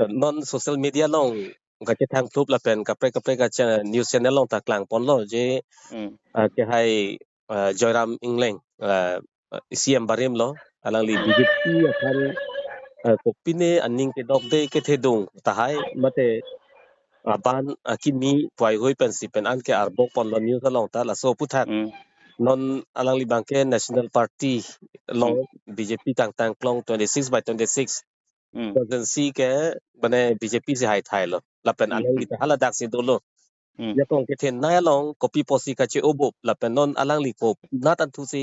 non social media long kache thang thup la pen kapre ka news channel long taklang pon lo je ke hai Joyram Engleng CEM Barim lo alang li BJP akan kopine aning ke dok de ke thedung tahai mate ban akimi poi hoi pen si pen an ke arbok pon lo news long ta la so puthak non alang li bangke National Party long BJP tang klong 26 by 26 presidency ke bane BJP se hai thai lo la pen alang li ta hala dak se do lo ya kong ke then na long copy posi ka che obo la pen non alang li ko na tan thu si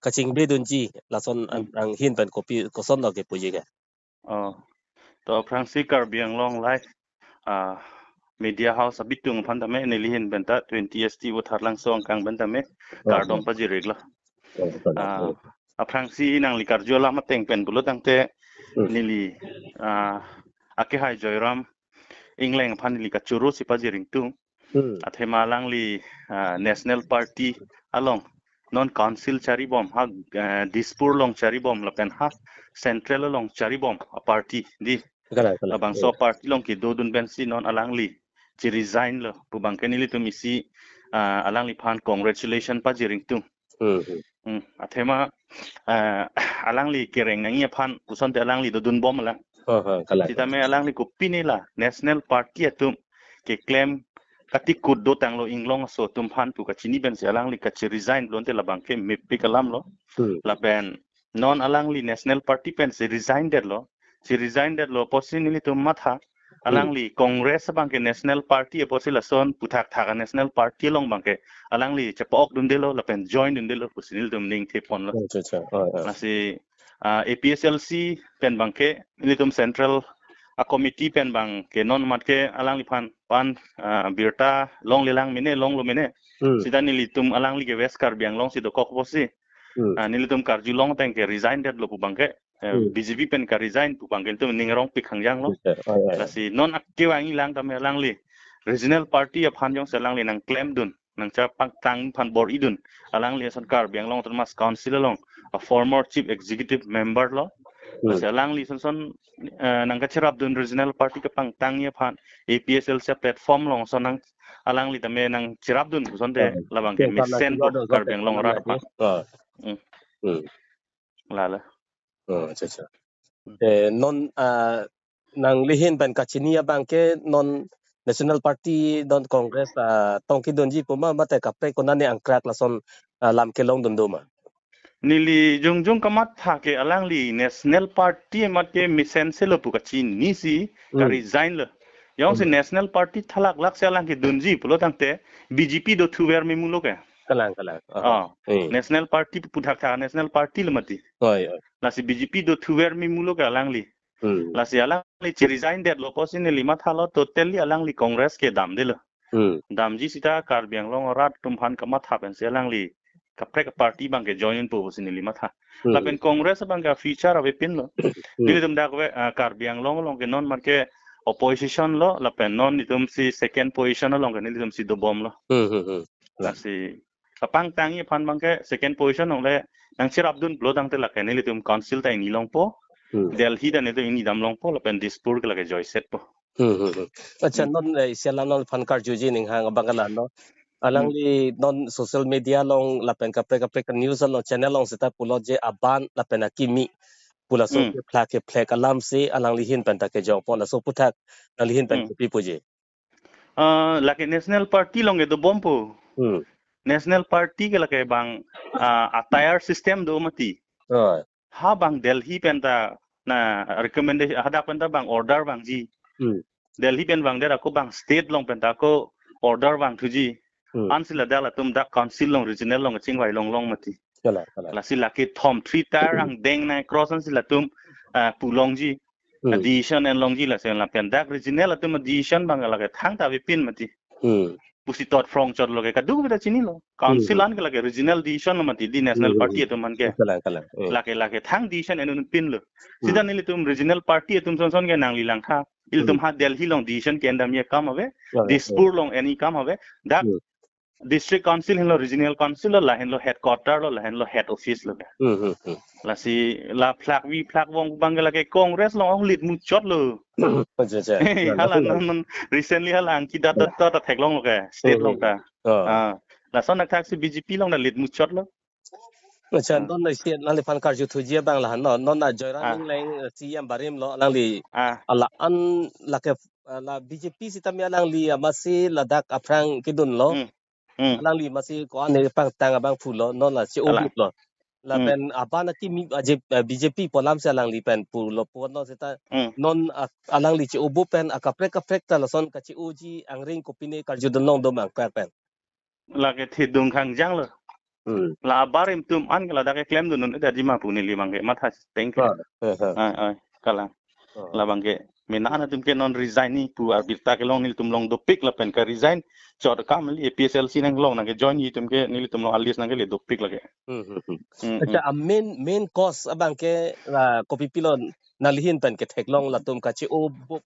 ka ching be dun ji la son ang hin pen copy ko son lo ke puji ke to Francis Karbiang long life media house abitung pandame nilihin benta 20 st utharlang song kang bentame kardom pajirig la Francis nang likarjola mateng pen bulo tangte nili ake hai Joyram Engleng phanili kachoro si pajiring tung athema lang li National Party along non council charibom ha dispur long charibom la pen ha central long charibom a party di abang so party long ki dodun ben si non alang li ci resign lo pu bang kenili tu misi alang li phan congratulation pa jiring tung athema alang li kereng ngi phan uson te alang li dodun bom la kita me alang li ku pinila National Party atum ke claim kati kuddo tanglo inglong so tum phan tu ka chini ben si alang li ka ci resign blonte la bang ke meiphu kalam lo la ben non alang li National Party pen si resign der lo si resign der lo posinili tum matha alang li Congress bang ke National Party e posila son puthak thaga National Party long bang ke alang li chapok dun de lo la pen join dun de lo posinil tum ning the pon lo la si APHLC pen bang ke ni tum central a committee pen bang ke non mat ke alang li pan birta long lilang mine long lo mine sida nili tum alang li ke west Karbiang long si do kok posi nili tum karju long tang ke resign det lo pu bang ke BJP pen ka resign pu bang ke tum ningrong pikhang lo la si non akke wangi lang tam alang li regional party a phan jong selang li nang claim dun nang cha pang tang phan bor idun alang li son Karbiang long mas council long a former chief executive member lo alang li son nang ka cherap dun regional party ka pang tang ye phan APHLC platform long son nang alang li tame nang cherap dun son de labang ke misen po Karbiang long rat pa la acha non nang lihin pen kachini bangke non National Party don Congress tongki donji puma mate kapre konane angkrak lason lam kelong dunduma nili jung kamat tha ke alang li National Party mat ke misen se lo pukachi ni si ka resign lo yong se National Party thalak lak se alang ke dunji pulo tangte BJP do thuwer me mulo ke kalang National Party puthak tha National Party lo mati la si BJP do thuwer me mulo ke alang li la si alang li chi resign det lo posin li mat halo totally alang li Congress ke dam de lo dam ji sita Karbiang long rat tum phan kamat tha pen se alang li kapre party bang ke join po sin lima tha la pen Congress bang ka feature ave pin lo dili tum dak we Karbiang long ke non mar ke opposition lo la pen non nitum si second position lo ke nitum si do bom lo la si kapang tangi phan bang ke second position long le nang sirap dun blo dang te la ke nitum council ta ni long po Delhi da ne to ini dam long po la pen dispur ke la ke joy set po acha non sialan non phan kar juji ning hang bangala no alang li non social media long lapen kapre news long channel long sita pulo je aban lapen akimi pula so ke plek alam se alang li hin pen ta ke jong pon so puthak alang li hin pen pi puje la ke National Party long e do bompo National Party ke la ke bang attire system do mati ha bang Delhi pen ta na recommendation hada pen ta bang order bang ji Delhi pen bang der ako bang state long pen ta ko order bang thuji ansila dala tum da council long regional long chingwai long mati la sila ke thom 3 tar ang deng na cross an sila tum pulong ji addition and long ji la sen la pen dak regional tum addition bang la ke thang ta pin mati pusi tot from chot lo ke ka du da chini lo council an ke la ke regional addition mati di National Party tum man ke la ke thang addition and pin lo sida nili tum regional party tum son ke nang lilang kha il tum ha Delhi long addition ke andam ye kam ave Dispur long any kam ave dak district council hen lo regional council lo la hen lo headquarter lo la hen lo head office lo ka la si la plak vi plak wong bangala ke congress lo ong lit mu chot lo hala non recently hala ang ki data ta thek long lo ka state long ta la son nak taxi BJP long na lit mu chot lo Macam non na sian lang lipan karju tujia bang lah non na Joyram Engleng CEM Barim lo lang li ala an la ke la BJP sitamia lang li masih ladak aprang kidun lo lang li masih ko ane pang tang abang fulo non la si ubut lo la pen apa na ki BJP polam sa lang li pen pulo po no seta non alang li si ubut pen akaprek ta la son ka ci uji ang ring kopine karju donong domang pen la ke thidung khang jang lo la Barim tum an la da ke claim dun da di ma pu ni li mang ke matha teng ke kala la bang ke menana tum ke non resigning pu arbita ke long ni tum long do pick la pen ka resign chot kam li APHLC nang long na ke join yi tum ke ni tum long alis nang ke li do pick la ke acha main cause abang ke la kopi pilon nalihin pen ke thek long la tum ka chi o buk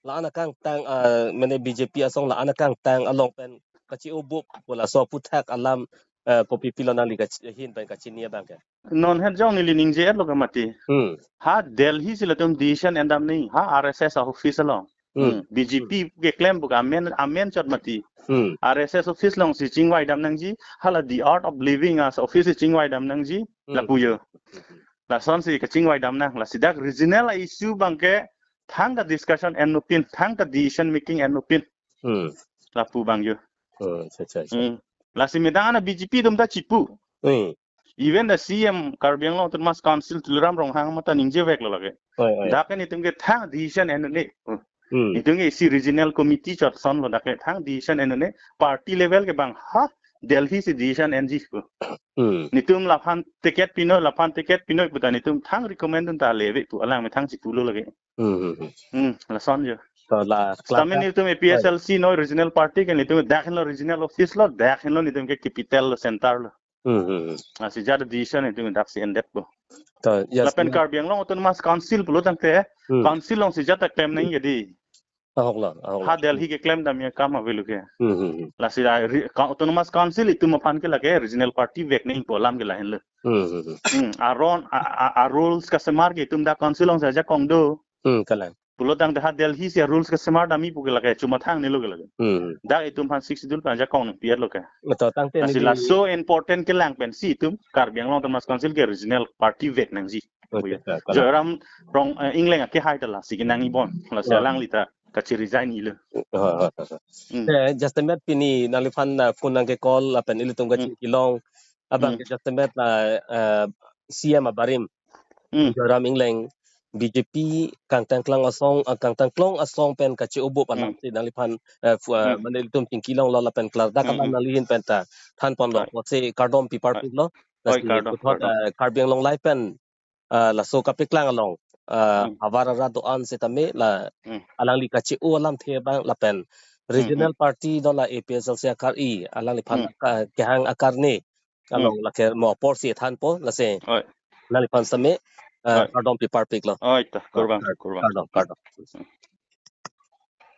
la ana kang tang mene BJP asong la ana kang tang along pen ka chi o buk wala so aphuthak alam kopi pilon nali ka hin pen ka chinia bang ke non het jong ni li ning je lo ka mati ha Delhi sila tum decision endam ni ha RSS office long BJP ke claim bu amen chot mati RSS office long si chingwai dam nang ji hala the art of living as office chingwai dam nang ji la puyo la son si ka chingwai dam nang la sidak regional issue bang ke thang the discussion and opinion thang the decision making and opinion la pu bang yo la si medana BJP dum da chipu even the CEM Karbiang Long Mas Council Tulam Rong Hang Mata Ninja Vek Lage. Dakan itung get thang decision and ne. Itung si regional committee chot son lo dakan thang decision and ne party level ke bang ha Delhi si decision and ji ko. Nitum lapan ticket pino buta nitum thang recommend ta leve pu alang me thang si pulo lage. La son jo. La Tamen nitum APHLC no regional party ke nitum dakan lo regional office lo dakan lo nitum ke capital lo center lo. Si jadi decision itu mendak si endep bo. Lapen Karbiang Long Autonomous Council pulo tangte council long si jata claim nahi jadi. Ha Delhi ke claim damnya kam avelu ke. La si Autonomous Council itu mapan ke lage regional party vek nahi polam ke lain le. A rules customer ke itu mendak council long saja kongdo. Kalang. Pulo tangte ha Delhi si rules customer dami puke lage cuma thang ni lo ke lage. Dak itu pan 6 dul pan ja kong pier lo ke. Betul tangte ni. Sila so important ke lang pen si itu Karbiang Long Autonomous Council ke regional party vek nang ji. Joyram rong Engleng ke hai tala si nang ibon. La sialang lita kache resign ile. Justamet pini nalipan kunang ke call apen ilitung kache kilong abang ke justamet na CEM Barim. Joyram Engleng BJP kang tangklang asong pen kache ubo palam si nalipan manilitum tingkilong lo pen klar dakalan nalihin pen ta than pon lo se kardom pipar lo Karbiang Long lai pen la so kapiklang along avara rado an setame la alang li kache u alam the bang la pen regional party do la APHLC akar I alang li phan kahang akar ne along la ke mo por si than po la se la li phan same kardom pipar pik lo Korban. kardom